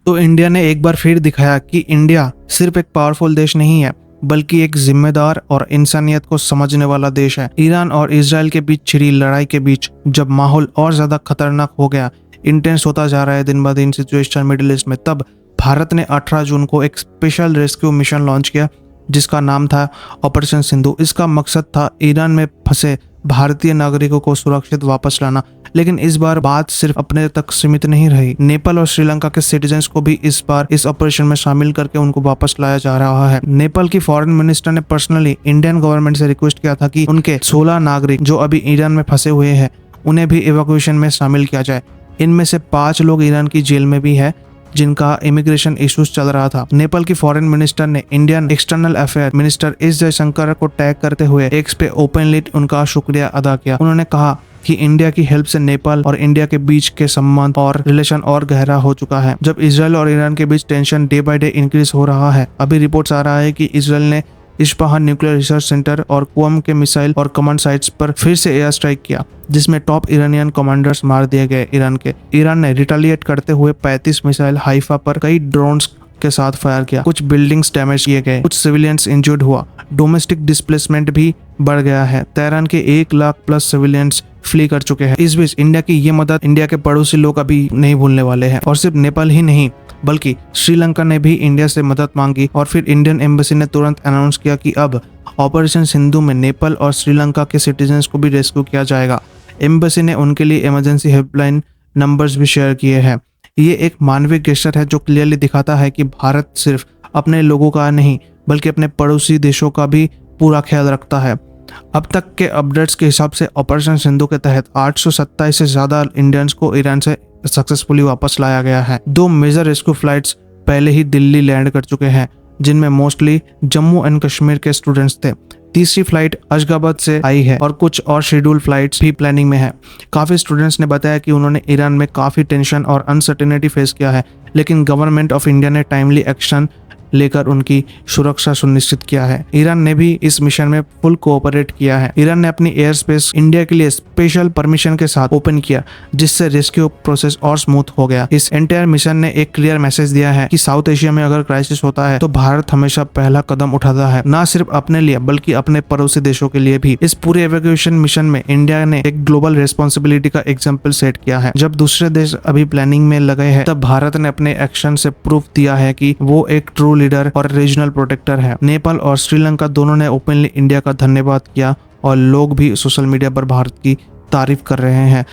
तो इंडिया ने एक बार फिर दिखाया कि इंडिया सिर्फ एक पावरफुल देश नहीं है बल्कि एक जिम्मेदार और इंसानियत को समझने वाला देश है। ईरान और इजराइल के बीच छिड़ी लड़ाई के बीच जब माहौल और ज्यादा खतरनाक हो गया, इंटेंस होता जा रहा है दिन ब दिन सिचुएशन मिडिल ईस्ट में, तब भारत ने 18 जून को एक स्पेशल रेस्क्यू मिशन लॉन्च किया जिसका नाम था ऑपरेशन सिंधु। इसका मकसद था ईरान में फंसे भारतीय नागरिकों को सुरक्षित वापस लाना। लेकिन इस बार बात सिर्फ अपने तक सीमित नहीं रही। नेपाल और श्रीलंका के सिटीजन्स को भी इस बार इस ऑपरेशन में शामिल करके उनको वापस लाया जा रहा है। नेपाल की फॉरेन मिनिस्टर ने पर्सनली इंडियन गवर्नमेंट से रिक्वेस्ट किया था कि उनके 16 नागरिक जो अभी ईरान में फंसे हुए हैं उन्हें भी इवैक्यूएशन में शामिल किया जाए। इनमें से 5 लोग ईरान की जेल में भी है जिनका इमिग्रेशन इश्यूज चल रहा था। नेपाल की फॉरेन मिनिस्टर ने Indian external affair minister S Jaishankar को टैग करते हुए एक्स पे ओपनली उनका शुक्रिया अदा किया। उन्होंने कहा कि इंडिया की हेल्प से नेपाल और इंडिया के बीच के संबंध और रिलेशन और गहरा हो चुका है। जब इजराइल और ईरान के बीच tension day by day increase हो रहा है, अभी रिपोर्ट्स आ रहा है कि इजराइल ने इस्पाहान न्यूक्लियर रिसर्च सेंटर और कुवम के मिसाइल और कमांड साइट्स पर फिर से एयर स्ट्राइक किया जिसमें टॉप ईरानियन कमांडर्स मार दिए गए। ईरान ने रिटेलिएट करते हुए 35 मिसाइल हाइफा पर कई ड्रोन्स के साथ फायर किया। कुछ बिल्डिंग्स डैमेज किए गए, कुछ सिविलियंस इंजर्ड हुआ, डोमेस्टिक डिस्प्लेसमेंट भी बढ़ गया है। तेहरान के 1 लाख प्लस सिविलियंस फ्ली कर चुके हैं। इस बीच इंडिया की ये मदद इंडिया के पड़ोसी लोग अभी नहीं भूलने वाले हैं। और सिर्फ नेपाल ही नहीं बल्कि श्रीलंका ने भी इंडिया से मदद मांगी और फिर इंडियन एम्बेसी ने तुरंत अनाउंस किया कि अब ऑपरेशन सिंधु में नेपाल और श्रीलंका के सिटीजन्स को भी रेस्क्यू किया जाएगा। एम्बेसी ने उनके लिए इमरजेंसी हेल्पलाइन नंबर्स भी शेयर किए हैं। ये एक मानवीय गेस्चर है जो क्लियरली दिखाता है कि भारत सिर्फ अपने लोगों का नहीं बल्कि अपने पड़ोसी देशों का भी पूरा ख्याल रखता है। अब तक के अपडेट्स के हिसाब से ऑपरेशन सिंधु के तहत 827 से ज्यादा इंडियंस को ईरान से सक्सेसफुली वापस लाया गया है। 2 मेजर रेस्क्यू फ्लाइट्स पहले ही दिल्ली लैंड कर चुके हैं जिनमें मोस्टली जम्मू एंड कश्मीर के स्टूडेंट्स थे। तीसरी फ्लाइट अशगाबाद से आई है और कुछ और शेड्यूल फ्लाइट्स भी प्लानिंग में है। काफी स्टूडेंट्स ने बताया कि उन्होंने ईरान में काफी टेंशन और अनसर्टेनिटी फेस किया है, लेकिन गवर्नमेंट ऑफ इंडिया ने टाइमली एक्शन लेकर उनकी सुरक्षा सुनिश्चित किया है। ईरान ने भी इस मिशन में फुल कोऑपरेट किया है। ईरान ने अपनी एयर स्पेस इंडिया के लिए स्पेशल परमिशन के साथ ओपन किया जिससे रेस्क्यू प्रोसेस और स्मूथ हो गया। इस एंटायर मिशन ने एक क्लियर मैसेज दिया है कि साउथ एशिया में अगर क्राइसिस होता है तो भारत हमेशा पहला कदम उठाता है, ना सिर्फ अपने लिए बल्कि अपने पड़ोसी देशों के लिए भी। इस पूरे एवैक्यूएशन मिशन में इंडिया ने एक ग्लोबल रिस्पॉन्सिबिलिटी का एग्जाम्पल सेट किया है। जब दूसरे देश अभी प्लानिंग में लगे हैं तब भारत ने अपने एक्शन से प्रूफ दिया है कि वो एक ट्रू लीडर और रीजनल प्रोटेक्टर है। नेपाल और श्रीलंका दोनों ने ओपनली इंडिया का धन्यवाद किया और लोग भी सोशल मीडिया पर भारत की तारीफ कर रहे हैं।